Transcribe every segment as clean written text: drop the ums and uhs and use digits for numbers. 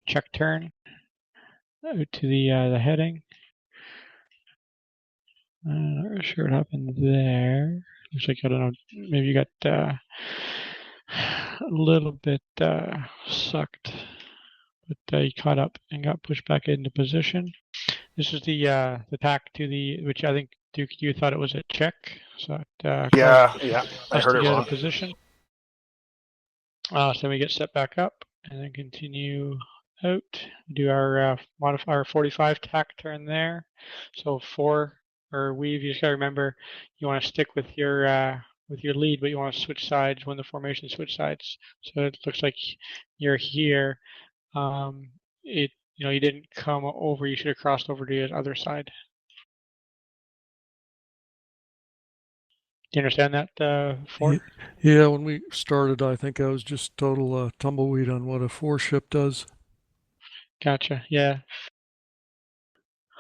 check turn out to the heading. I'm not really sure what happened there. Looks like, I don't know, maybe you got a little bit sucked, but you caught up and got pushed back into position. This is the tack to which I think, Duke, you thought it was a check. So yeah, I heard it wrong. Position. So we get set back up and then continue out. Do our modify our 45 tack turn there. So weave. You just gotta remember, you want to stick with your lead, but you want to switch sides when the formation switch sides. So it looks like you're here. You didn't come over. You should have crossed over to the other side. Do you understand that, Ford? Yeah, when we started, I think I was just total tumbleweed on what a 4-ship does. Gotcha. Yeah.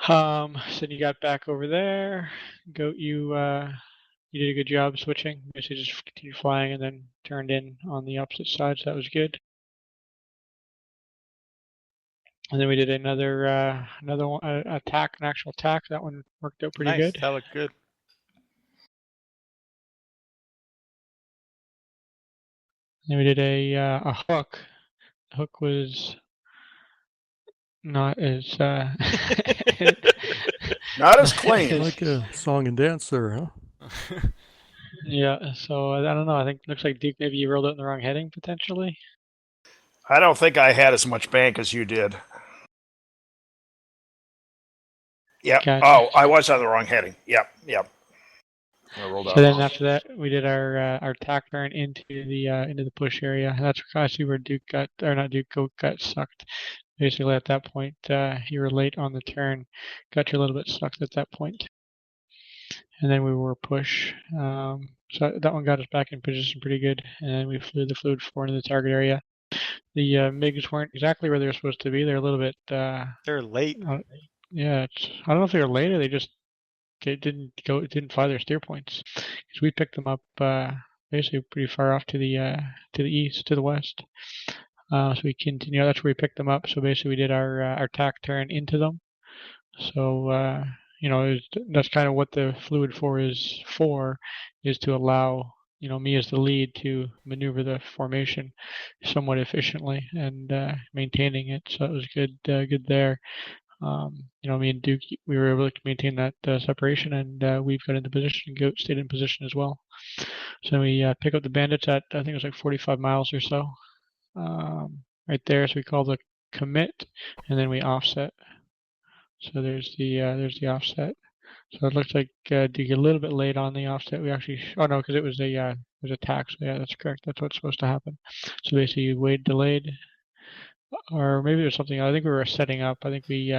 So you got back over there. Goat, you did a good job switching. Basically, just continued flying and then turned in on the opposite side. So that was good. And then we did another one, attack, an actual attack. That one worked out pretty good. That looked good. Then we did a hook. The hook was not as not as clean. Like a song and dance there, huh? Yeah. So I don't know. I think it looks like Duke, maybe you rolled out in the wrong heading potentially. I don't think I had as much bank as you did. Yep. Gotcha. Oh, I was on the wrong heading. Yep. So then after that, we did our tack turn into the push area. That's actually where Goat got sucked. Basically, at that point, you were late on the turn, got you a little bit sucked at that point, and then we were push. So that one got us back in position pretty good, and then we flew the fluid 4 into the target area. The MiGs weren't exactly where they were supposed to be. They're a little bit. They're late. Yeah, I don't know if they were late or they didn't fly their steer points, because we picked them up basically pretty far off to the east, to the west. So we continue. That's where we picked them up. So basically, we did our tack turn into them. So that's kind of what the fluid 4 is for, is to allow me as the lead to maneuver the formation somewhat efficiently and maintaining it. So it was good there. Me and Duke, we were able to maintain that separation, and we've got into position. Goat stayed in position as well. So we pick up the bandits at, I think it was like 45 miles or so, right there. So we call the commit, and then we offset. So there's the offset. So it looks like Duke a little bit late on the offset. We actually, because it was a tax. So yeah, that's correct. That's what's supposed to happen. So basically, you wait delayed. Or maybe there's something. I think we were setting up. I think we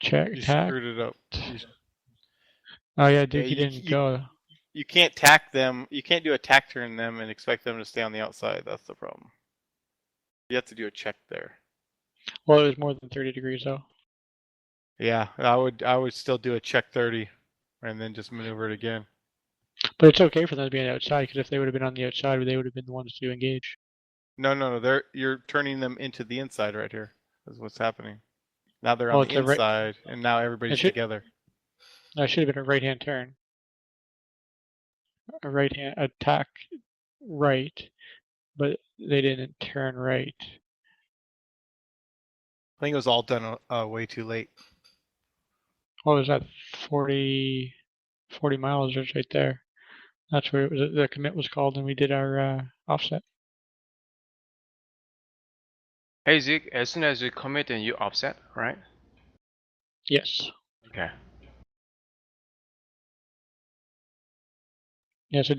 checked. You screwed it up. Oh yeah, Duke, you didn't go. You can't tack them. You can't do a tack turn them and expect them to stay on the outside. That's the problem. You have to do a check there. Well, it was more than 30 degrees though. Yeah, I would still do a check 30, and then just maneuver it again. But it's okay for them to be on the outside, because if they would have been on the outside, they would have been the ones to engage. No. You're turning them into the inside right here. That's what's happening. Now they're on the inside, and now everybody's together. No, it should have been a right-hand turn. A right-hand attack right, but they didn't turn right. I think it was all done way too late. What was that? 40 miles right there. That's where the commit was called, and we did our offset. Hey Zeke, as soon as you commit and you offset, right? Yes. Okay. Yeah, so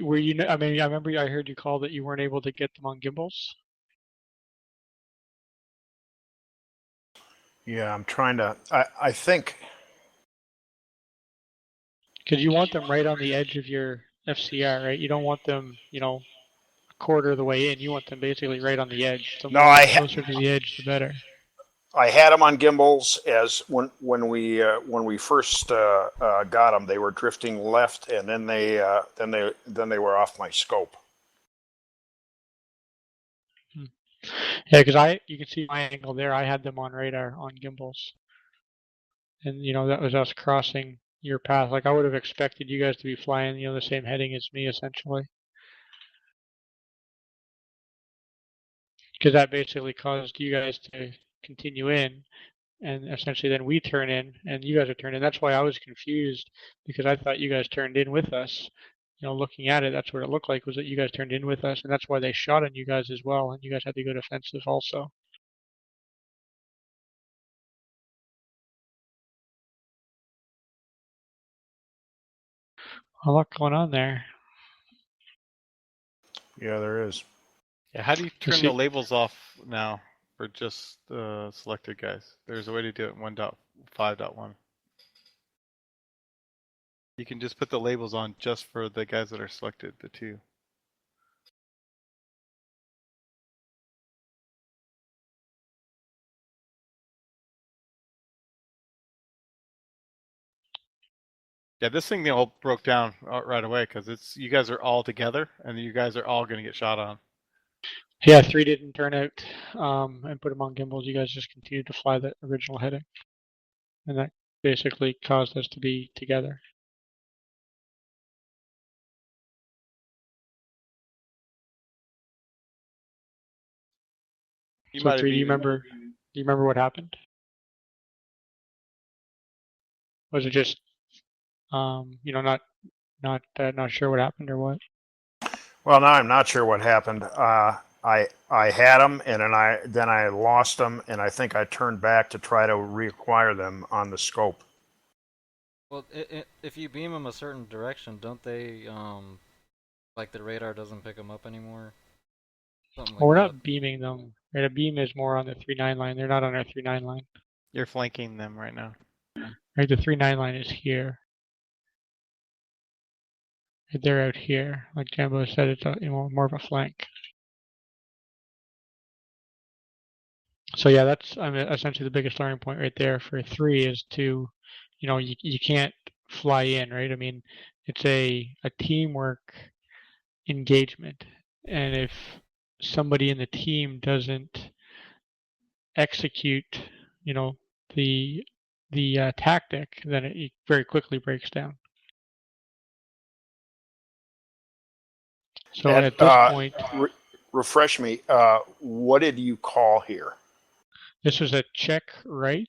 were you, I remember I heard you call that you weren't able to get them on gimbals. Yeah, I'm trying to, I think. Because you want them right on the edge of your FCR, right? You don't want them, a quarter of the way in. You want them basically right on the edge. The closer to the edge, the better. I had them on gimbals as when we first got them. They were drifting left, and then they were off my scope. Yeah, because you can see my angle there. I had them on radar on gimbals, and that was us crossing your path. Like I would have expected you guys to be flying, the same heading as me, essentially, because that basically caused you guys to continue in, and essentially then we turn in, and you guys are turned in. That's why I was confused because I thought you guys turned in with us. Looking at it, that's what it looked like, was that you guys turned in with us, and that's why they shot on you guys as well, and you guys had to go defensive also. A lot going on there. Yeah, there is. Yeah, how do you turn see- the labels off now for just selected guys? There's a way to do it in 1.5.1. You can just put the labels on just for the guys that are selected, the two. Yeah, this thing all broke down right away because you guys are all together and you guys are all going to get shot on. Yeah, 3 didn't turn out and put them on gimbals. You guys just continued to fly the original heading, and that basically caused us to be together. You So might have 3, do you even remember what happened? Was it just not sure what happened or what? Well, now I'm not sure what happened. I had them, and then I lost them, and I think I turned back to try to reacquire them on the scope. Well, if you beam them a certain direction, don't they, like the radar doesn't pick them up anymore? Something Well, we're like that. not beaming them. Right, a beam is more on the 3-9 line. They're not on our 3-9 line. you're flanking them right now. Right, the 3-9 line is here. Right, they're out here. Like Jambo said, it's more of a flank. So yeah, that's essentially the biggest starting point right there for 3 is to, you can't fly in, right? I mean, it's a teamwork engagement, and if somebody in the team doesn't execute, the tactic, then it very quickly breaks down. So at this point, refresh me. What did you call here? this was a check right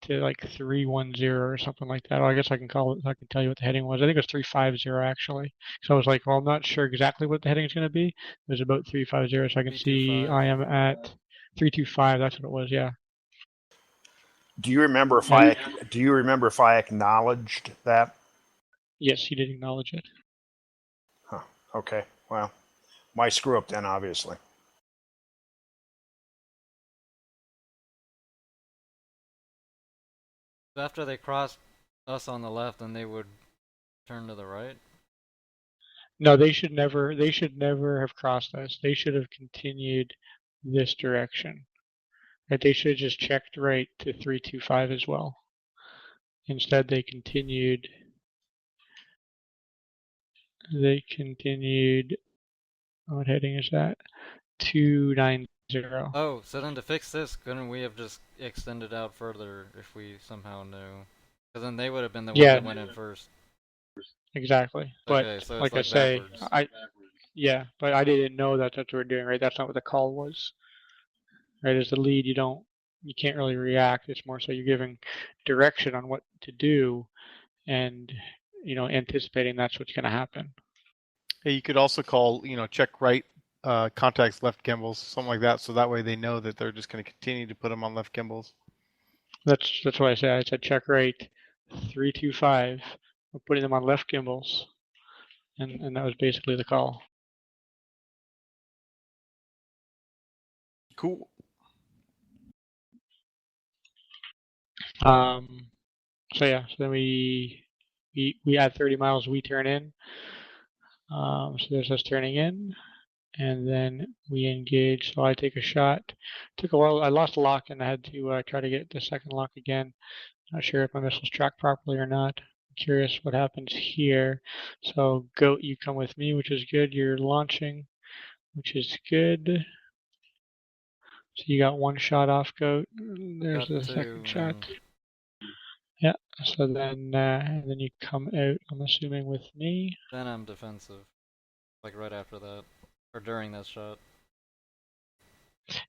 to like 310 or something like that. Well, I guess I can call it. I can tell you what the heading was. I think it was 350 actually. So I was like, well, I'm not sure exactly what the heading is going to be. It was about 350, so I can see 325. I am at 325. That's what it was. Yeah. Do you remember if I acknowledged that? Yes, he did acknowledge it. Huh. Okay. Well, my screw up then, obviously. After they crossed us on the left, then they would turn to the right. No, they should never have crossed us. They should have continued this direction. Right? They should have just checked right to 325 as well. Instead, they continued. What heading is that? 290. Oh, so then to fix this, couldn't we have just extended out further if we somehow knew? Because then they would have been the ones Yeah. that went in first. Exactly. But Okay, so it's like I like say, backwards. but I didn't know that's what we're doing, right? That's not what the call was. Right? As the lead, you can't really react. It's more so you're giving direction on what to do, and anticipating that's what's going to happen. Hey, you could also call, check right, contacts left gimbals, something like that, so that way they know that they're just going to continue to put them on left gimbals. That's what I said. I said check right 325. We're putting them on left gimbals, and that was basically the call. Cool. So yeah, so then we add 30 miles, we turn in. So there's us turning in, and then we engage. So I take a shot. Took a while. I lost a lock, and I had to try to get the second lock again. Not sure if my missiles tracked properly or not. I'm curious what happens here. So Goat, you come with me, which is good. You're launching, which is good. So you got one shot off, Goat. There's Got the second two, shot. man. Yeah. So then you come out. I'm assuming with me. Then I'm defensive. Like right after that. Or during that shot.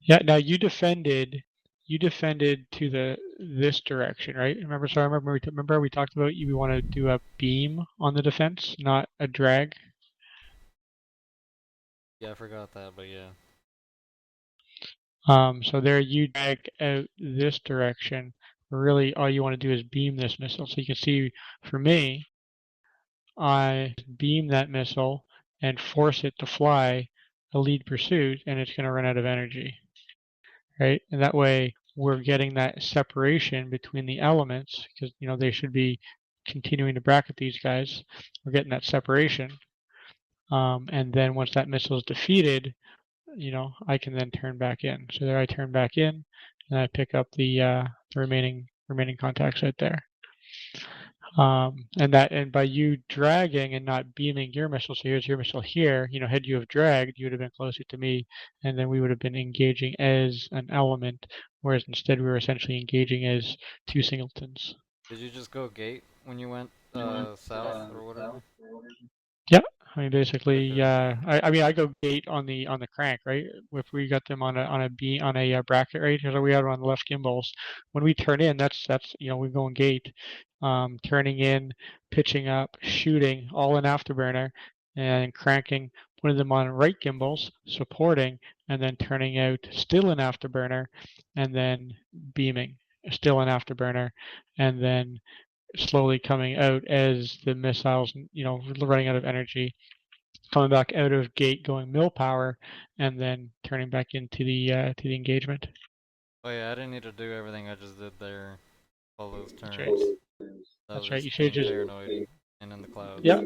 Yeah. Now you defended. You defended to this direction, right? Remember? So I remember we talked about you want to do a beam on the defense, not a drag. Yeah, I forgot that, but yeah. So there you drag out this direction. Really, all you want to do is beam this missile. So you can see, for me, I beam that missile and force it to fly a lead pursuit, and it's going to run out of energy, right? And that way, we're getting that separation between the elements because they should be continuing to bracket these guys. We're getting that separation, and then once that missile is defeated, I can then turn back in. So there I turn back in, and I pick up the remaining contacts right there. And by you dragging and not beaming your missile, so here's your missile here, had you have dragged, you would have been closer to me, and then we would have been engaging as an element, whereas instead we were essentially engaging as two singletons. Did you just go gate when you went south or whatever? Yeah, I mean basically, Okay. I go gate on the crank, right? If we got them on a bracket, right? So we have it on the left gimbals. When we turn in, that's we're going gate, turning in, pitching up, shooting, all in afterburner, and cranking, putting them on right gimbals, supporting, and then turning out still in afterburner, and then beaming, still in afterburner, and then slowly coming out as the missiles, running out of energy, coming back out of gate, going mill power, and then turning back into the engagement. Oh yeah, I didn't need to do everything I just did there all those turns. That's right. That That's was right. just You should being just paranoid and in the clouds. yeah.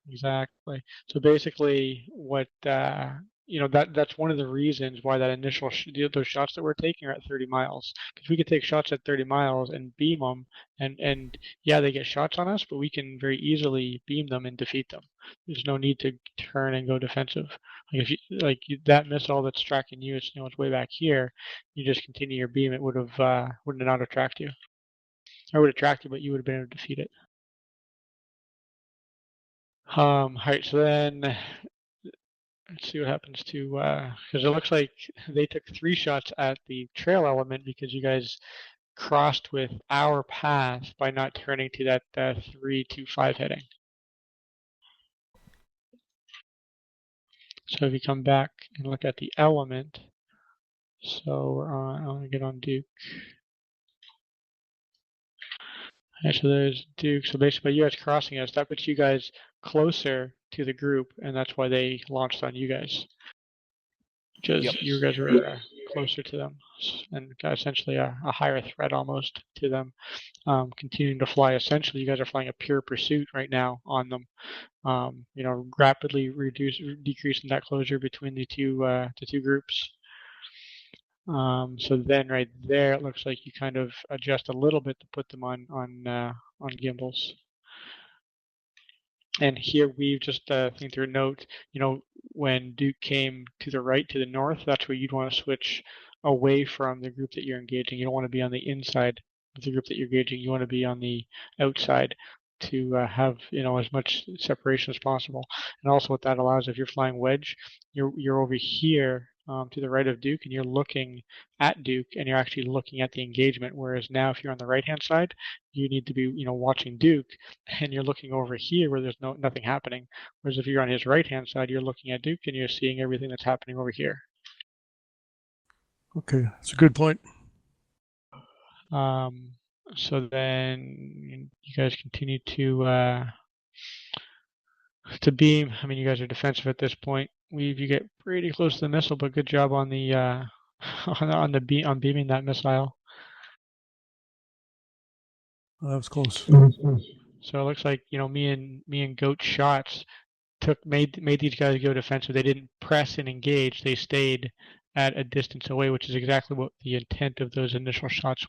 Exactly. So basically, what that's one of the reasons why that initial those shots that we're taking are at 30 miles, because we could take shots at 30 miles and beam them, and yeah, they get shots on us, but we can very easily beam them and defeat them. There's no need to turn and go defensive. Like if that missile that's tracking you, it's way back here. You just continue your beam, it wouldn't have not tracked you. I would have tracked you, but you would have been able to defeat it. All right, so then let's see what happens to because it looks like they took 3 shots at the trail element because you guys crossed with our path by not turning to that 3-2-5 heading. So if you come back and look at the element, so we're on, I want to get on Duke. Okay, so there's Duke. So basically, you guys crossing us, that puts you guys closer to the group, and that's why they launched on you guys. Because you guys were closer to them and got essentially a higher threat almost to them. Continuing to fly, essentially, you guys are flying a pure pursuit right now on them. Rapidly decreasing that closure between the two groups. So then right there, it looks like you kind of adjust a little bit to put them on gimbals. And here we've just think through a note, when Duke came to the right, to the north, that's where you'd want to switch away from the group that you're engaging. You don't want to be on the inside of the group that you're engaging. You want to be on the outside to have as much separation as possible. And also what that allows, if you're flying wedge, you're over here to the right of Duke, and you're looking at Duke, and you're actually looking at the engagement. Whereas now, if you're on the right-hand side, you need to be watching Duke, and you're looking over here where there's nothing happening. Whereas if you're on his right-hand side, you're looking at Duke, and you're seeing everything that's happening over here. Okay, that's a good point. So then you guys continue to beam. I mean, you guys are defensive at this point. You get pretty close to the missile, but good job on the on beaming that missile. That was close. So it looks like me and Goat shots made these guys go defensive. They didn't press and engage. They stayed at a distance away, which is exactly what the intent of those initial shots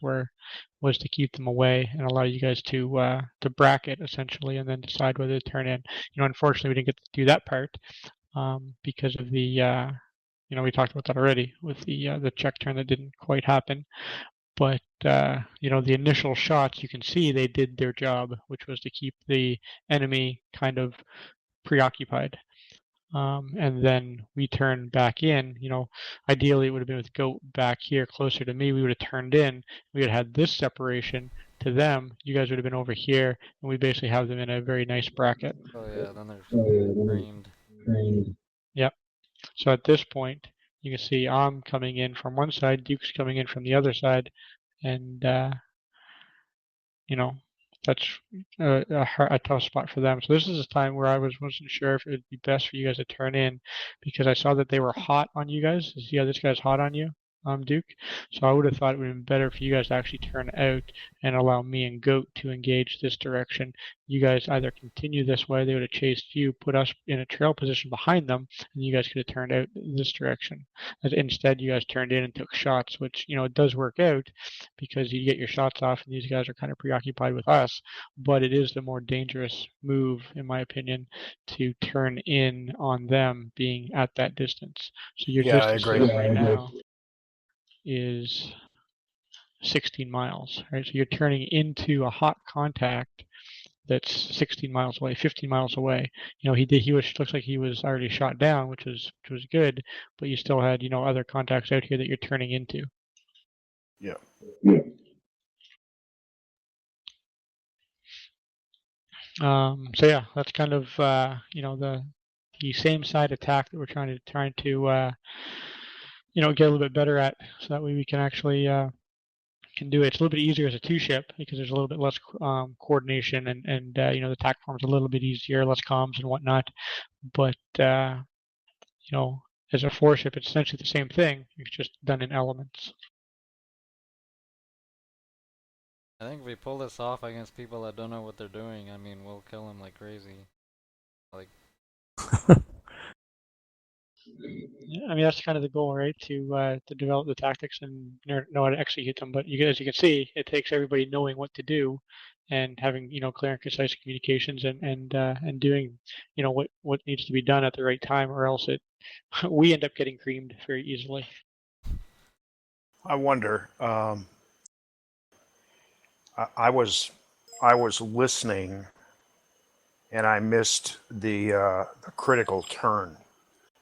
was to keep them away and allow you guys to bracket essentially, and then decide whether to turn in. Unfortunately, we didn't get to do that part because of the we talked about that already with the check turn that didn't quite happen. But the initial shots, you can see they did their job, which was to keep the enemy kind of preoccupied. And then we turned back in. Ideally it would have been with Goat back here closer to me. We would have turned in. We would have had this separation to them. You guys would have been over here, and we basically have them in a very nice bracket. Oh yeah, then they're creamed. Yep. So at this point, you can see I'm coming in from one side, Duke's coming in from the other side, and that's a tough spot for them. So this is a time where I wasn't sure if it would be best for you guys to turn in, because I saw that they were hot on you guys. See how this guy's hot on you, Duke? So I would have thought it would have been better for you guys to actually turn out and allow me and Goat to engage this direction. You guys either continue this way, they would have chased you, put us in a trail position behind them, and you guys could have turned out this direction. Instead, you guys turned in and took shots, which, it does work out because you get your shots off and these guys are kind of preoccupied with us, but it is the more dangerous move, in my opinion, to turn in on them being at that distance. So your Yeah, I distance to agree. them right now is 16 miles, right? So you're turning into a hot contact that's 16 miles away, 15 miles away. Looks like he was already shot down, which was good, but you still had, other contacts out here that you're turning into. Yeah. So yeah, that's kind of the same side attack that we're trying to get a little bit better at, so that way we can actually can do it. It's a little bit easier as a two-ship because there's a little bit less coordination, and the attack form's a little bit easier, less comms and whatnot. But as a four-ship, it's essentially the same thing. It's just done in elements. I think if we pull this off against people that don't know what they're doing, I mean, we'll kill them like crazy. Like. Yeah, I mean, that's kind of the goal, right? To develop the tactics and know how to execute them. But as you can see, it takes everybody knowing what to do, and having clear and concise communications, and doing what needs to be done at the right time, or else we end up getting creamed very easily. I wonder. I was listening, and I missed the critical turn.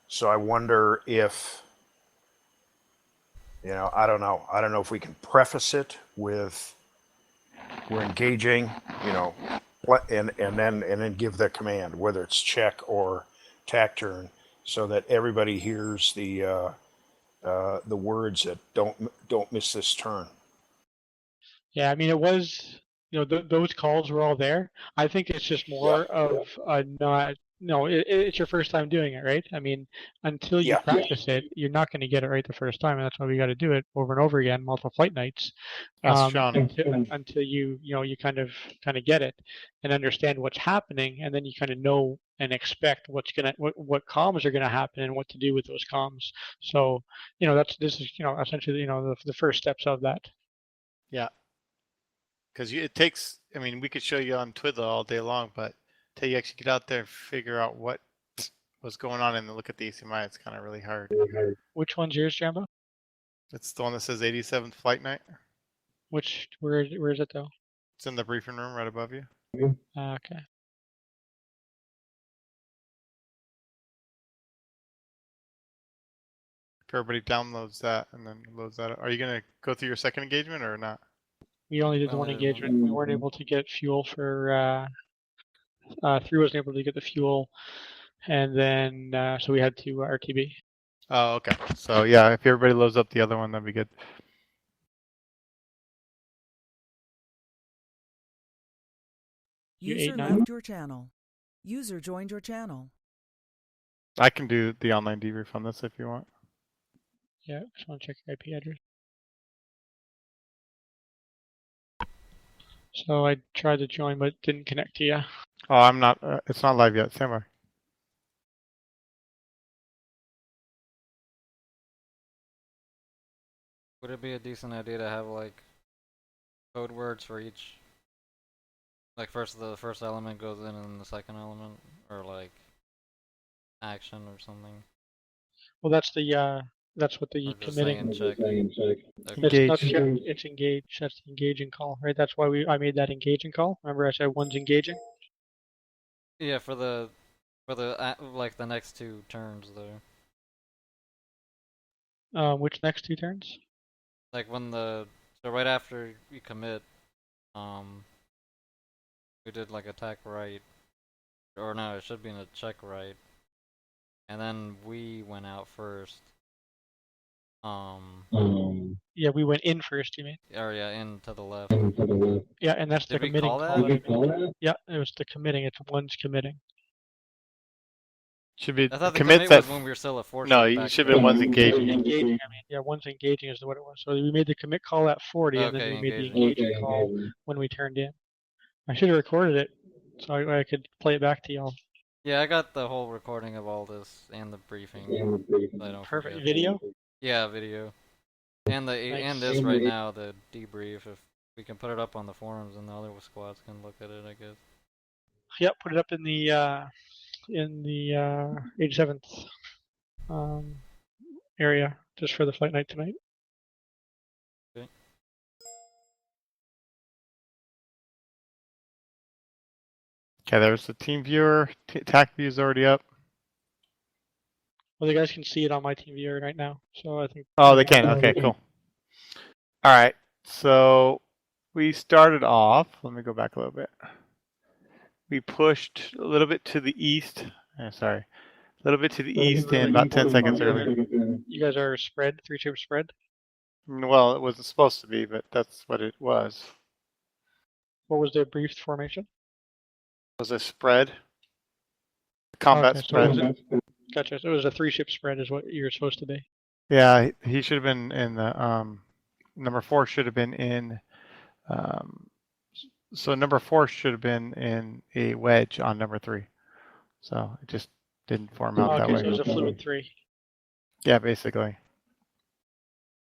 So I wonder if, I don't know. I don't know if we can preface it with we're engaging, and then give the command, whether it's check or tack turn, so that everybody hears the words that don't miss this turn. Yeah, I mean, it was, those calls were all there. I think it's just more of a not. No, it's your first time doing it, right? I mean, until you practice it, you're not going to get it right the first time, and that's why we got to do it over and over again, multiple flight nights, until you kind of get it and understand what's happening, and then you kind of know and expect what comms are gonna happen and what to do with those comms. So this is essentially the first steps of that. Yeah. Because it takes, I mean, we could show you on Twiddler all day long, but until you actually get out there and figure out what's going on and look at the ACMI, it's kind of really hard. Which one's yours, Jambo? It's the one that says 87th Flight Night. Where is it though? It's in the briefing room right above you. Okay. If everybody downloads that and then loads that up. Are you going to go through your second engagement or not? We only did the one engagement. We weren't able to get fuel for. 3 wasn't able to get the fuel, and then so we had to RTB. Oh, okay. So yeah, if everybody loads up the other one, that'd be good. User left your channel. User joined your channel. I can do the online debrief on this if you want. Yeah, just want to check your IP address. So I tried to join, but it didn't connect to you. Oh, I'm not. It's not live yet. Stand by. Would it be a decent idea to have like code words for each? Like the first element goes in and the second element, or like action or something. Well, that's what the Or just committing. saying check. It's not Engage. check, it's engage. That's the engaging call, right? That's why I made that engaging call. Remember I said one's engaging? Yeah, for the like the next 2 turns though. Which next 2 turns? Like when so right after you commit, we did like attack right, or no, it should be in a check right, and then we went out first. Yeah, we went in first, you mean? Or yeah, in to the left. Yeah, and that's the Did we committing call call. that? Yeah, it was the committing. It's one's committing. Should be I thought the commits commit that. was when we were still at 4 No, ship you back should there. have been one's engaging. Engaging, I mean. Yeah, one's engaging is what it was. So we made the commit call at 40, and then Okay, we made the engaging. engaging call when we turned in. I should have recorded it so I could play it back to y'all. Yeah, I got the whole recording of all this and the briefing. So I don't Perfect. forget. Video? Yeah, video. And and this right now, the debrief. If we can put it up on the forums, and the other squads can look at it, I guess. Yep, put it up in the 87th area just for the flight night tonight. Okay. Okay, there's the team viewer. TAC view is already up. Well, you guys can see it on my TV right now, so I think. Oh, they can. Okay, cool. All right. So we started off. Let me go back a little bit. We pushed a little bit to the east. Sorry, a little bit to the east and about 10 seconds earlier. You guys are spread, 3-ship spread. Well, it wasn't supposed to be, but that's what it was. What was the briefed formation? It was a spread. Combat Okay, spread. Gotcha. So it was a 3-ship spread, is what you're supposed to be. Yeah, he should have been in the number 4 should have been in. So number 4 should have been in a wedge on number 3. So it just didn't form out that way. So it was a fluid 3. Yeah, basically.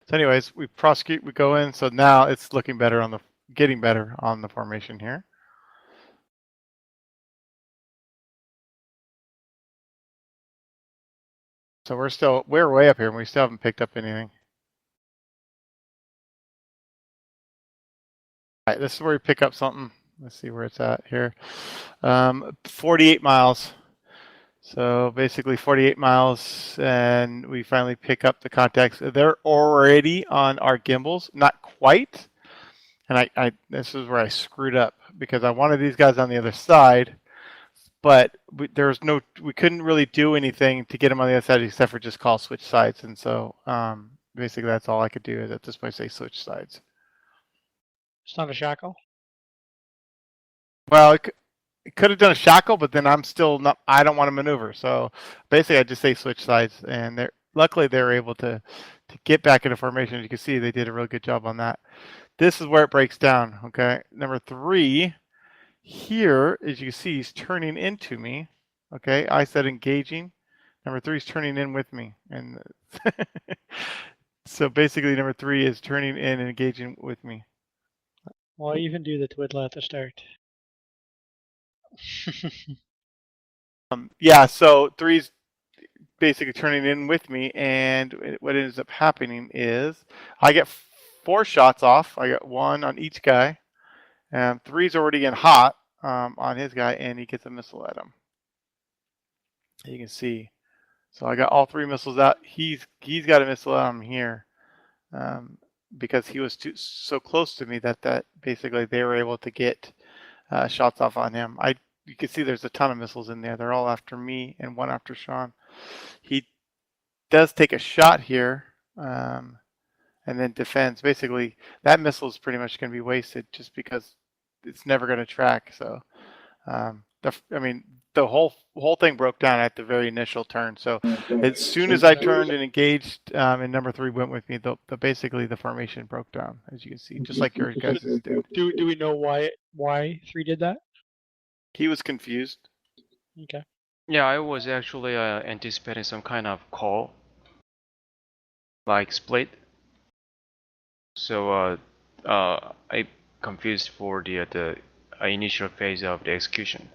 So anyways, we prosecute, we go in. So now it's looking better getting better on the formation here. So we're way up here and we still haven't picked up anything. All right, this is where we pick up something. Let's see where it's at here. 48 miles. So basically 48 miles, and we finally pick up the contacts. They're already on our gimbals, not quite. And this is where I screwed up because I wanted these guys on the other side, but we couldn't really do anything to get them on the other side except for just call switch sides. And so basically that's all I could do is at this point say switch sides. It's not a shackle? Well, it could have done a shackle, but then I'm still not. I don't want to maneuver. So basically, I just say switch sides, and luckily they were able to get back into formation. As you can see, they did a really good job on that. This is where it breaks down. Okay, number 3 here, as you can see, he's turning into me. Okay, I said engaging. Number 3 is turning in with me, and so basically, number 3 is turning in and engaging with me. Why even do the twiddle at the start? Yeah, so 3's basically turning in with me, and what ends up happening is I get 4 shots off. I got 1 on each guy, and 3's already in hot on his guy, and he gets a missile at him. You can see. So I got all 3 missiles out. He's got a missile at him here because he was so close to me that basically they were able to get shots off on him. You can see there's a ton of missiles in there. They're all after me and 1 after Sean. He does take a shot here and then defends. Basically, that missile is pretty much going to be wasted just because it's never going to track. So, the whole thing broke down at the very initial turn. So as soon as I turned and engaged, and number 3 went with me, basically the formation broke down, as you can see, just like your guys did. Do we know why 3 did that? He was confused. Okay. Yeah, I was actually anticipating some kind of call, like split. So I confused for the initial phase of the execution.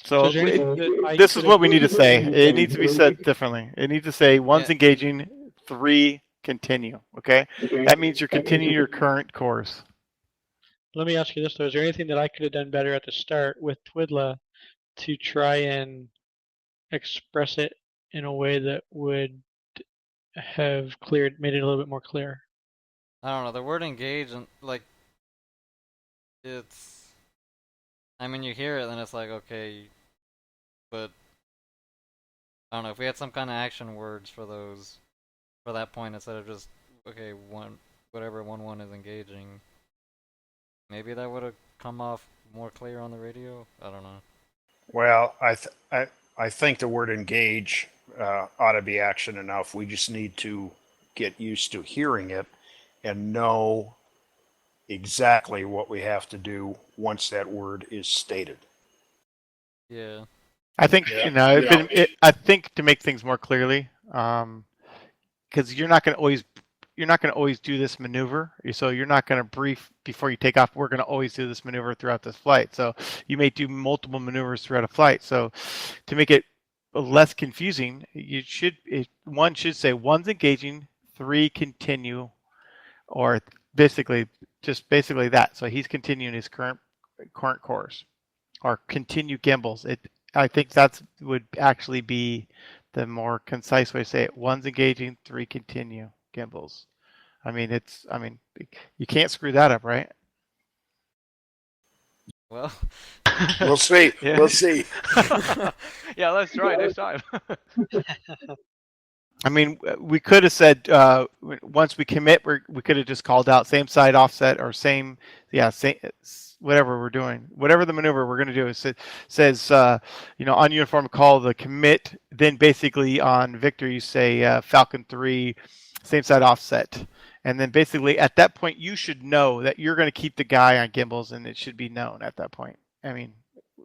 So is there anything that I this is could what have? we need to say. It needs to be said differently. It needs to say one's Yeah. engaging, 3 continue. Okay, that means you're continuing your current course. Let me ask you this though: is there anything that I could have done better at the start with Twidla to try and express it in a way that would have made it a little bit more clear? I don't know. The word engage and like it's. I mean, you hear it, then it's like okay, but I don't know. If we had some kind of action words for those, for that point, instead of just okay, whatever 1-1 is engaging, maybe that would have come off more clear on the radio. I don't know. Well, I think the word engage ought to be action enough. We just need to get used to hearing it and know exactly what we have to do once that word is stated. Yeah. I think I think to make things more clearly, because you're not going to always do this maneuver. So you're not going to brief before you take off. We're going to always do this maneuver throughout this flight. So you may do multiple maneuvers throughout a flight. So to make it less confusing, one should say one's engaging, 3 continue, or basically that. So he's continuing his current course, or continue gimbals. I think that would actually be the more concise way to say it. One's engaging, 3 continue gimbals. I mean, you can't screw that up, right? Well. We'll see. Yeah. We'll see. Yeah, let's try next time. I mean, we could have said once we commit, we could have just called out same side offset or same whatever we're doing, whatever the maneuver we're going to do. It says on uniform call the commit. Then basically on Victor you say Falcon 3, same side offset, and then basically at that point you should know that you're going to keep the guy on gimbals, and it should be known at that point. I mean,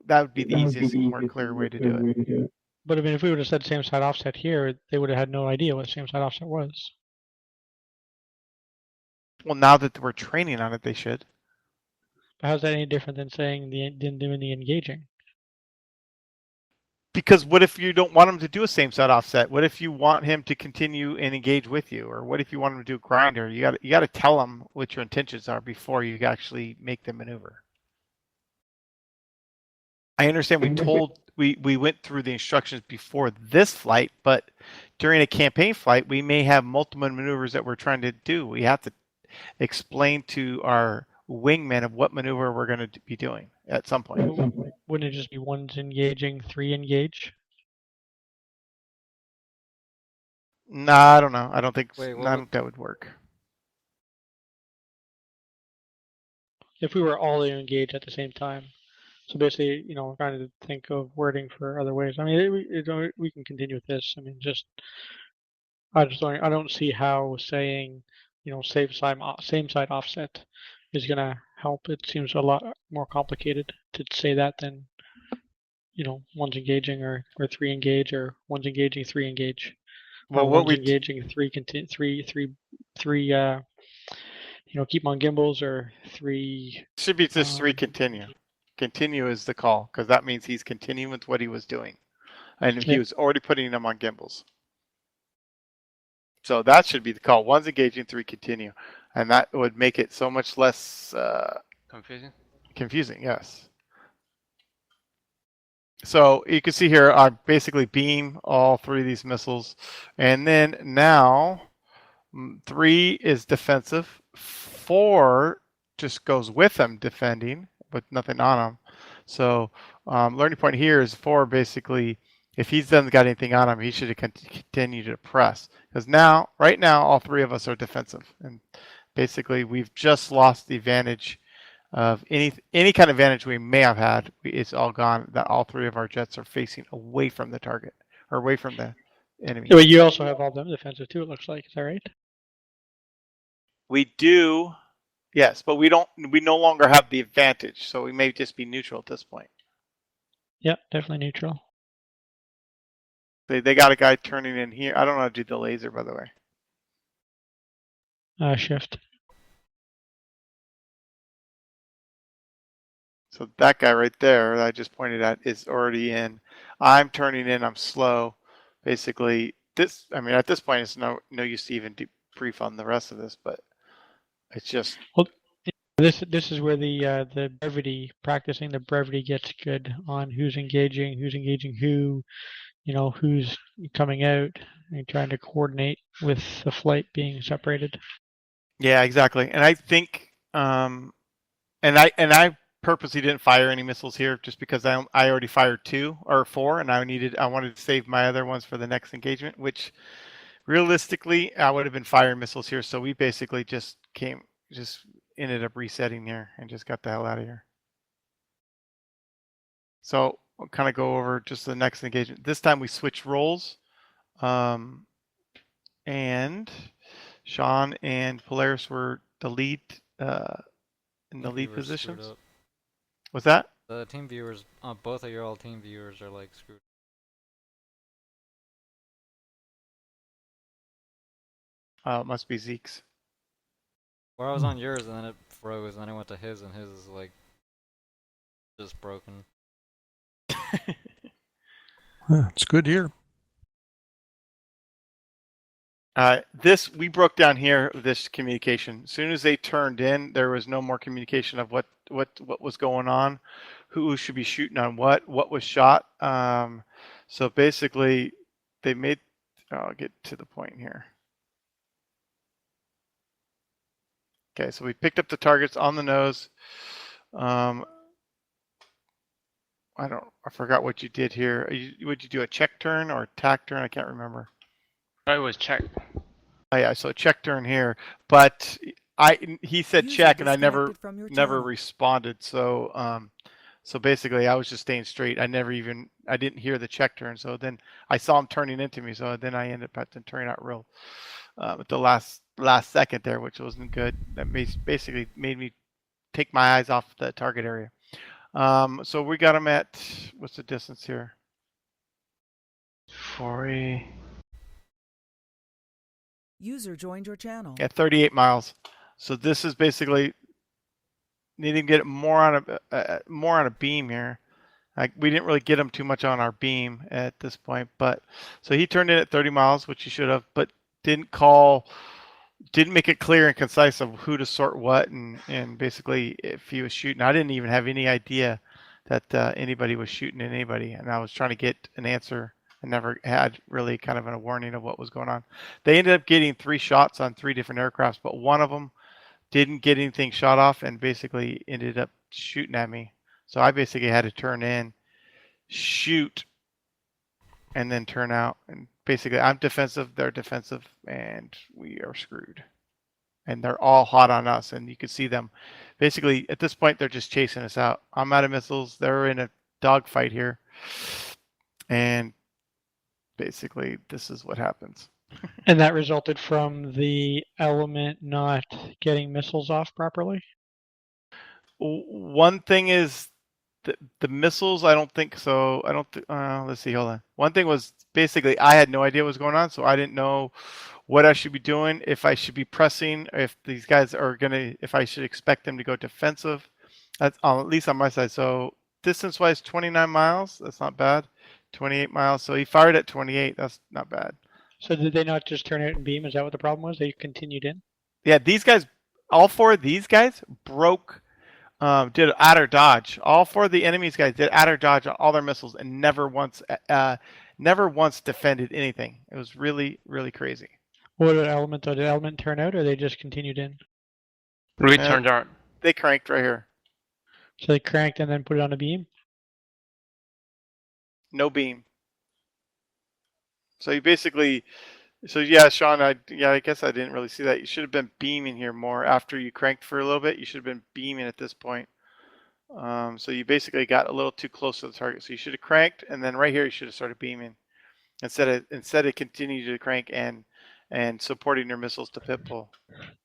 that would be the easiest, more clear way to do it. But I mean, if we would have said same side offset here, they would have had no idea what same side offset was. Well, now that we're training on it, they should. But how's that any different than saying doing the engaging? Because what if you don't want him to do a same side offset? What if you want him to continue and engage with you? Or what if you want him to do a grinder? You got to tell him what your intentions are before you actually make the maneuver. I understand we went through the instructions before this flight, but during a campaign flight, we may have multiple maneuvers that we're trying to do. We have to explain to our wingman of what maneuver we're going to be doing at some point. Wouldn't it just be one's engaging, 3 engage? Nah, I don't know. I don't think that would work. If we were all engaged at the same time. So basically, we're trying to think of wording for other ways. I mean, we can continue with this. I mean, I don't see how saying, same side offset is gonna help. It seems a lot more complicated to say that than, one's engaging or 3 engage, or one's engaging, 3 engage. Well, or one's engaging, 3 keep on gimbals, or 3. Should be just 3 continue. Continue is the call, because that means he's continuing with what he was doing, and he was already putting them on gimbals. So that should be the call. One's engaging, 3 continue, and that would make it so much less confusing. Yes. So you can see here, I basically beam all 3 of these missiles, and then now 3 is defensive, 4 just goes with them defending with nothing on him. So learning point here is 4 basically, if he doesn't got anything on him, he should continue to press, because right now all 3 of us are defensive, and basically we've just lost the advantage of any kind of advantage we may have had. It's all gone. That all 3 of our jets are facing away from the target, or away from the enemy. Yeah, but you also have all them defensive too, it looks like. Is that right? We do, yes, but we no longer have the advantage, so we may just be neutral at this point. Yeah, definitely neutral. They got a guy turning in here. I don't know how to do the laser, by the way. Shift. So that guy right there that I just pointed at is already in. I'm turning in. I'm slow. Basically, this. I mean, at this point, it's no use to even debrief on the rest of this, but it's just. Well, this is where the brevity, practicing the brevity gets good on who's engaging who, who's coming out, and trying to coordinate with the flight being separated. Yeah, exactly. And I think, and I purposely didn't fire any missiles here just because I already fired 2 or 4, and I wanted to save my other ones for the next engagement, which realistically I would have been firing missiles here. So we basically just ended up resetting here and just got the hell out of here. So I'll kind of go over just the next engagement. This time we switch roles, and Sean and Polaris were the lead in the lead Viewers screwed positions. up. What's that? The team viewers, both of your all team viewers are like screwed. It must be Zeke's. Well, I was on yours and then it froze, and then I went to his, and his is like just broken. It's good here. This we broke down here. This communication. As soon as they turned in, there was no more communication of what was going on, who should be shooting on what was shot. So basically, they made. I'll get to the point here. Okay, so we picked up the targets on the nose. I forgot what you did here. Would you do a check turn or a tack turn? I can't remember. I was check. Oh yeah, so check turn here, but he said User check, and I never disconnected from your never channel. responded. So so basically, I was just staying straight. I didn't hear the check turn. So then I saw him turning into me. So then I ended up turning out real at the last second there, which wasn't good. That basically made me take my eyes off the target area. So we got him at, what's the distance here? 40. User joined your channel. At 38 miles. So this is basically needing to get it more on a beam here. We didn't really get him too much on our beam at this point, but so he turned in at 30 miles, which he should have, but didn't make it clear and concise of who to sort what, and basically if he was shooting. I didn't even have any idea that anybody was shooting at anybody, and I was trying to get an answer. I never had really kind of a warning of what was going on. They ended up getting 3 shots on 3 different aircrafts, but one of them didn't get anything shot off and basically ended up shooting at me. So I basically had to turn in, shoot, and then turn out. And basically I'm defensive, they're defensive, and we are screwed. And they're all hot on us, and you can see them. Basically, at this point, they're just chasing us out. I'm out of missiles. They're in a dogfight here. And basically, this is what happens. And that resulted from the element not getting missiles off properly? One thing is the missiles, I don't think so. I don't think, let's see, hold on. One thing was basically I had no idea what was going on, so I didn't know what I should be doing, if I should be pressing, if these guys are if I should expect them to go defensive. That's at least on my side. So distance-wise, 29 miles, that's not bad. 28 miles, so he fired at 28, that's not bad. So did they not just turn out and beam? Is that what the problem was? They continued in? Yeah, these guys, all 4 of these guys broke, did adder dodge. All 4 of the enemies guys did adder dodge on all their missiles and never once defended anything. It was really, really crazy. What did element though? Did element turn out, or they just continued in? We turned out. They cranked right here. So they cranked and then put it on a beam? No beam. So you basically, yeah, Sean, I guess I didn't really see that. You should have been beaming here more after you cranked for a little bit. You should have been beaming at this point. So you basically got a little too close to the target. So you should have cranked, and then right here you should have started beaming instead of continuing to crank and supporting your missiles to pit pull.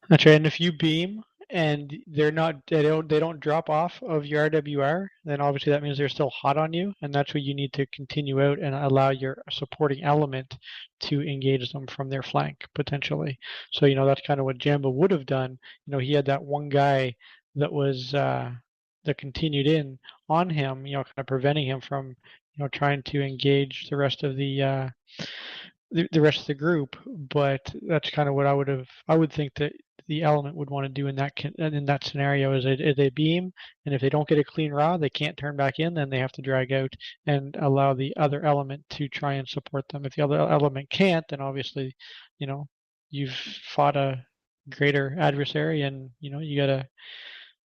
That's right. And if you beam and they don't drop off of your RWR, then obviously that means they're still hot on you, and that's where you need to continue out and allow your supporting element to engage them from their flank potentially. So that's kind of what Jamba would have done. He had that one guy that was that continued in on him, kind of preventing him from, trying to engage the rest of the rest of the group. But that's kind of what I would think that the element would want to do in that scenario is they beam, and if they don't get a clean rod, they can't turn back in, then they have to drag out and allow the other element to try and support them. If the other element can't, then obviously, you've fought a greater adversary, and you gotta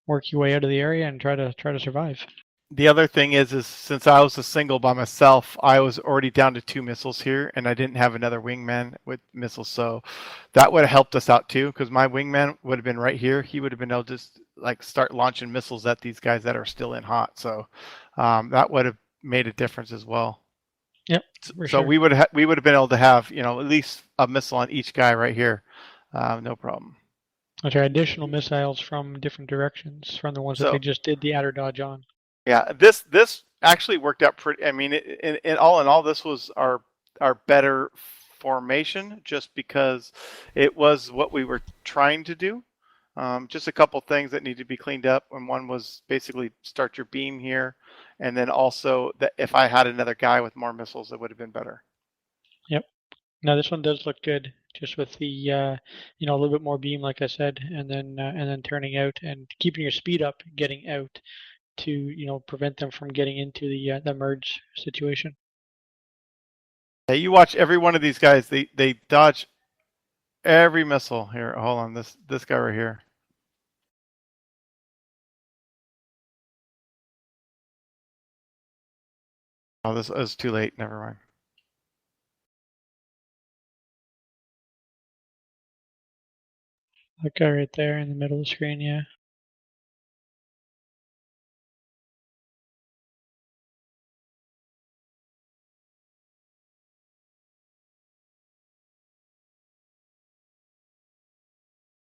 work your way out of the area and try to survive. The other thing is since I was a single by myself, I was already down to 2 missiles here, and I didn't have another wingman with missiles, so that would have helped us out too. Because my wingman would have been right here; he would have been able to just like start launching missiles at these guys that are still in hot. So that would have made a difference as well. Yep. So Sure. we would have been able to have at least a missile on each guy right here, no problem. That's right. Additional missiles from different directions from the ones that they just did the outer dodge on. Yeah, this actually worked out pretty. I mean, in all, this was our better formation, just because it was what we were trying to do. Just a couple things that need to be cleaned up, and one was basically start your beam here, and then also that if I had another guy with more missiles, it would have been better. Yep. Now this one does look good, just with the a little bit more beam, like I said, and then turning out and keeping your speed up, getting out to prevent them from getting into the merge situation. Yeah, you watch every one of these guys; they dodge every missile. Here, hold on, this guy right here. Oh, this is too late. Never mind. That guy right there in the middle of the screen, yeah.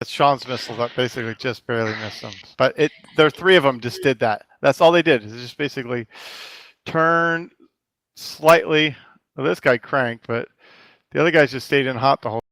It's Sean's missile that basically just barely missed them. But there 3 of them just did that. That's all they did. Is just basically turn slightly. Well, this guy cranked, but the other guys just stayed in hot the whole